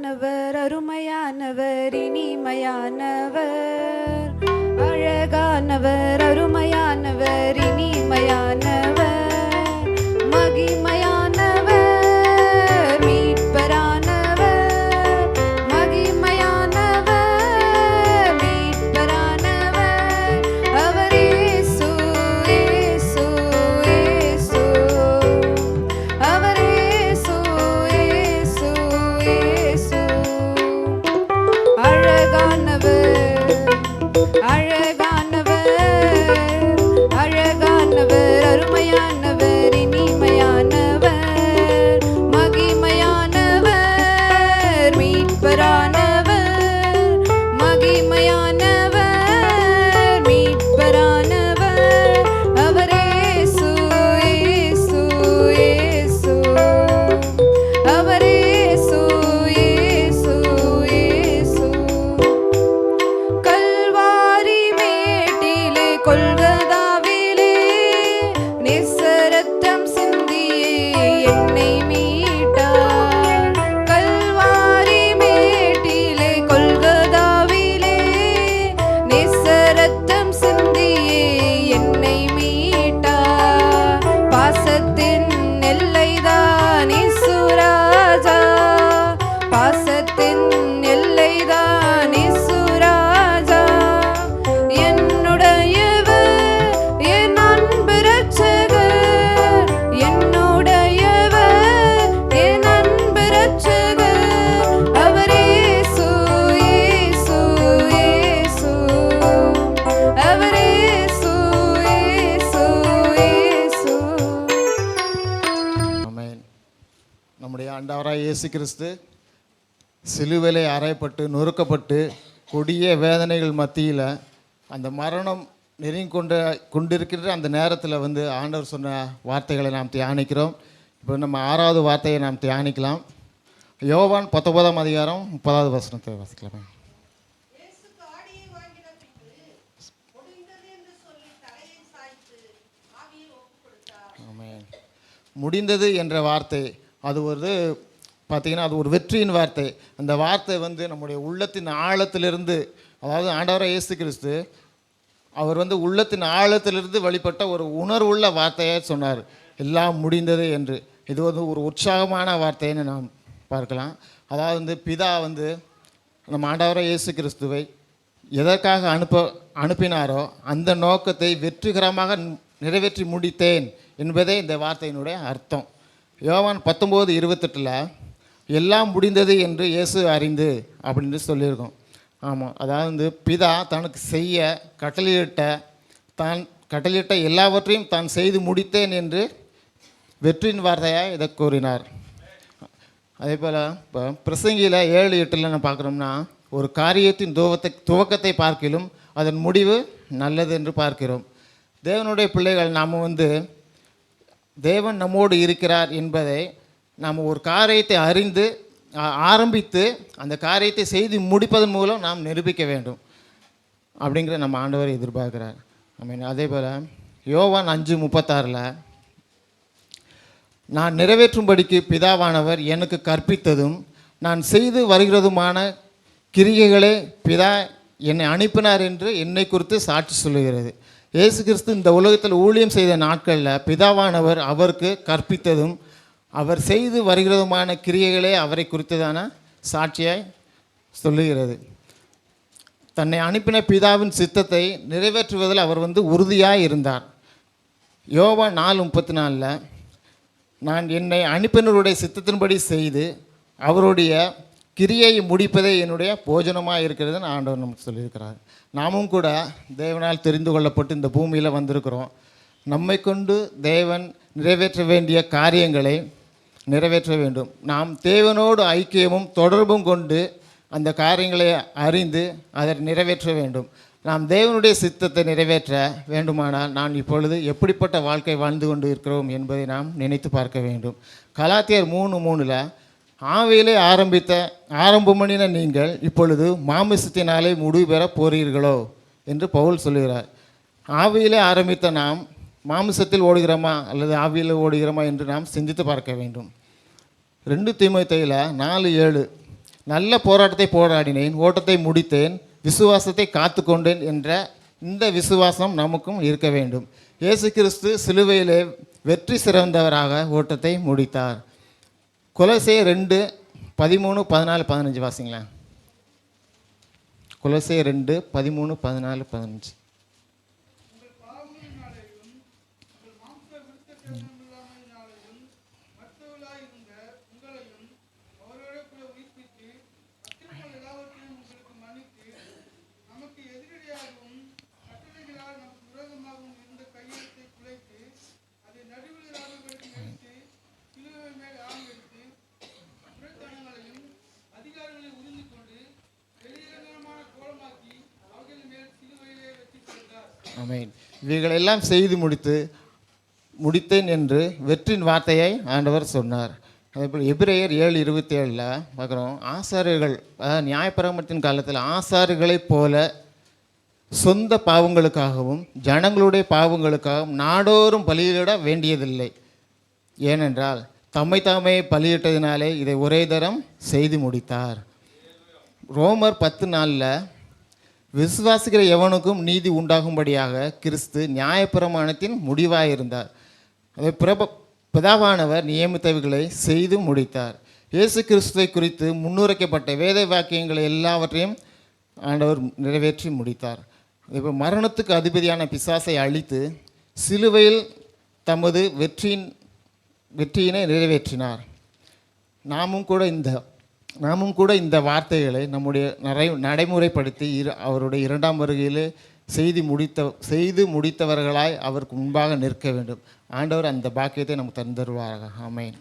அழகானவர், அருமையானவர், இனிமையானவர். அழகானவர், அருமையானவர், இனிமையானவர், மகிமையானவர், மீட்பரானவர், மகிமையானவர், மீட்பரானவர். அவர் இயேசு, இயேசு, இயேசு. அவர் இயேசு, இயேசு, இயேசு. அழகானவர், அழகானவர், அருமையானவர், இனிமையானவர், மகிமையானவர், மீட்பரானவர், மகிமையானவர், மீட்பரானவர். அவர் இயேசு, இயேசு, இயேசு. அவர் இயேசு, இயேசு, இயேசு. கல்வாரி மேட்டிலே கொல்கதாவிலே நிசரத்தம் சிந்தியே என்னை மீட்டார். கல்வாரி மேட்டிலே கொல்கதாவிலே நிசரத்தம் சிந்தியே என்னை மீட்டார். பாசத்தின் எல்லைதான் இசுராஜா, பாசத்தின் எல்லைதான் இசுராஜா. என்னுடையவர், என் அன்பு இரட்சகர், என்னுடையவர், என் அன்பு இரட்சகர். அவர் இயேசு, இயேசு, இயேசு. அவர் இயேசு, இயேசு, இயேசு. ஆமென். நம்முடைய ஆண்டவராய் இயேசு கிறிஸ்து சிலுவையிலே அறையப்பட்டு நொறுக்கப்பட்டு கொடிய வேதனைகள் மத்தியில் அந்த மரணம் நெருங்கி கொண்டிருக்கின்ற அந்த நேரத்தில் ஆண்டவர் சொன்ன வார்த்தைகளை நாம் தியானிக்கிறோம். இப்போ நம்ம 6வது வார்த்தையை நாம் தியானிக்கலாம். யோவான் 19ஆம் அதிகாரம் 30வது வசனத்தை வாசிக்கலாம். ஆமென். முடிந்தது என்ற வார்த்தை அது பார்த்திங்கன்னா அது ஒரு வெற்றியின் வார்த்தை. அந்த வார்த்தை நம்முடைய உள்ளத்தின் ஆழத்திலிருந்து, அதாவது ஆண்டவராக இயேசு கிறிஸ்து அவர் உள்ளத்தின் ஆழத்திலிருந்து வெளிப்பட்ட ஒரு உணர்வுள்ள வார்த்தையை சொன்னார், எல்லாம் முடிந்தது என்று. இது ஒரு உற்சாகமான வார்த்தைன்னு நாம் பார்க்கலாம். அதாவது பிதா நம்ம ஆண்டவராக இயேசு கிறிஸ்துவை எதற்காக அனுப்பினாரோ அந்த நோக்கத்தை வெற்றிகரமாக நிறைவேற்றி முடித்தேன் என்பதே இந்த வார்த்தையினுடைய அர்த்தம். யோவான் 19:28 எல்லாம் முடிந்தது என்று இயேசு அறிந்து அப்படின்னு சொல்லியிருக்கோம். ஆமாம், அதாவது பிதா தனக்கு செய்ய கட்டளையிட்ட எல்லாவற்றையும் தான் செய்து முடித்தேன் என்று வெற்றியின் வார்த்தையாக இதை கூறினார். அதே போல் இப்போ பிரசங்கியில் 7:8 நம்ம பார்க்குறோம்னா, ஒரு காரியத்தின் துவக்கத்தை பார்க்கிலும் அதன் முடிவு நல்லது என்று பார்க்கிறோம். தேவனுடைய பிள்ளைகள் நாம் தேவன் நம்மோடு இருக்கிறார் என்பதை நாம் ஒரு காரியத்தை அறிந்து ஆரம்பித்து அந்த காரியத்தை செய்து முடிப்பதன் மூலம் நாம் நிரூபிக்க வேண்டும் அப்படிங்கிற நம்ம ஆண்டவர் எதிர்பார்க்கிறார். அதே போல் யோவான் 5:36 நான் நிறைவேற்றும்படிக்கு பிதாவானவர் எனக்கு கற்பித்ததும் நான் செய்து வருகிறதுமான கிரியைகளே பிதா என்னை அனுப்பினார் என்று என்னை குறித்து சாட்சி சொல்லுகிறது. இயேசு கிறிஸ்து இந்த உலகத்தில் ஊழியம் செய்த நாட்களில் பிதாவானவர் அவருக்கு கற்பித்ததும் அவர் செய்து வருகிறதுமான கிரியைகளே அவரை குறித்ததான சாட்சியாய் சொல்லுகிறது. தன்னை அனுப்பின பிதாவின் சித்தத்தை நிறைவேற்றுவதில் அவர் உறுதியாக இருந்தார். யோவான் 4:34 நான் என்னை அனுப்பினருடைய சித்தத்தின்படி செய்து அவருடைய கிரியை முடிப்பதே என்னுடைய போஜனமாக இருக்கிறதுன்னு ஆண்டவர் நமக்கு சொல்லியிருக்கிறார். நாமும் கூட தேவனால் தெரிந்து கொள்ளப்பட்டு இந்த பூமியில் வந்திருக்கிறோம். நம்மை கொண்டு தேவன் நிறைவேற்ற வேண்டிய காரியங்களை நிறைவேற்ற வேண்டும். நாம் தேவனோடு ஐக்கியமும் தொடர்பும் கொண்டு அந்த காரியங்களை அறிந்து அதை நிறைவேற்ற வேண்டும். நாம் தேவனுடைய சித்தத்தை நிறைவேற்ற வேண்டுமானால் நான் இப்பொழுது எப்படிப்பட்ட வாழ்க்கை வாழ்ந்து கொண்டு இருக்கிறோம் என்பதை நாம் நினைத்து பார்க்க வேண்டும். கலாத்தியர் 3:3 ஆவியிலே ஆரம்பம் பண்ணின நீங்கள் இப்பொழுது மாமிசத்தினாலே முடிவு பெற போகிறீர்களோ என்று பவுல் சொல்லுகிறார். ஆவியிலே ஆரம்பித்த நாம் மாமிசத்தில் ஓடுகிறோமா அல்லது ஆவியில் ஓடுகிறோமா என்று நாம் சிந்தித்து பார்க்க வேண்டும். 2 தீமோத்தேயுல 4:7 நல்ல போராட்டத்தை போராடினேன், ஓட்டத்தை முடித்தேன், விசுவாசத்தை காத்துக்கொண்டேன் என்ற இந்த விசுவாசம் நமக்கும் இருக்க வேண்டும். இயேசு கிறிஸ்து சிலுவையிலே வெற்றி சிறந்தவராக ஓட்டத்தை முடித்தார். கொலோசியர் 2:13-14-15 வாசிங்களேன். கொலோசியர் 2:13-14-15. ஆமென். இவைகளெல்லாம் செய்து முடித்தேன் என்று வெற்றின் வார்த்தையை ஆண்டவர் சொன்னார். அதேபோல் எபிரேயர் 7:27 பார்க்குறோம். ஆசாரியர்கள், நியாயப்பிரமாணத்தின் காலத்தில் ஆசாரியர்களைப் போல சொந்த பாவங்களுக்காகவும் ஜனங்களுடைய பாவங்களுக்காகவும் நாடோறும் பலியிட வேண்டியதில்லை. ஏனென்றால் தம்மை தாமே பலியிட்டதினாலே இதை ஒரே தரம் செய்து முடித்தார். ரோமர் 10:4 விசுவாசிக்கிற எவனுக்கும் நீதி உண்டாகும்படியாக கிறிஸ்து நியாயப்பிரமாணத்தின் முடிவாயிருந்தார். அதை பிதாவானவர் நியமித்தவைகளை செய்து முடித்தார். இயேசு கிறிஸ்துவை குறித்து முன்னுரைக்கப்பட்ட வேத வாக்கியங்களை எல்லாவற்றையும் ஆண்டவர் நிறைவேற்றி முடித்தார். இப்போ மரணத்துக்கு அதிபதியான பிசாசை அழித்து சிலுவையில் தமது வெற்றியினை நிறைவேற்றினார். நாமும் கூட இந்த வார்த்தைகளை நம்முடைய நடைமுறைப்படுத்தி அவருடைய 2ஆம் வருகையிலே செய்து முடித்தவர்களாய் அவருக்கு முன்பாக நிற்க வேண்டும். ஆண்டவர் அந்த பாக்கியத்தை நமக்கு தந்தருவாராக. ஆமென்.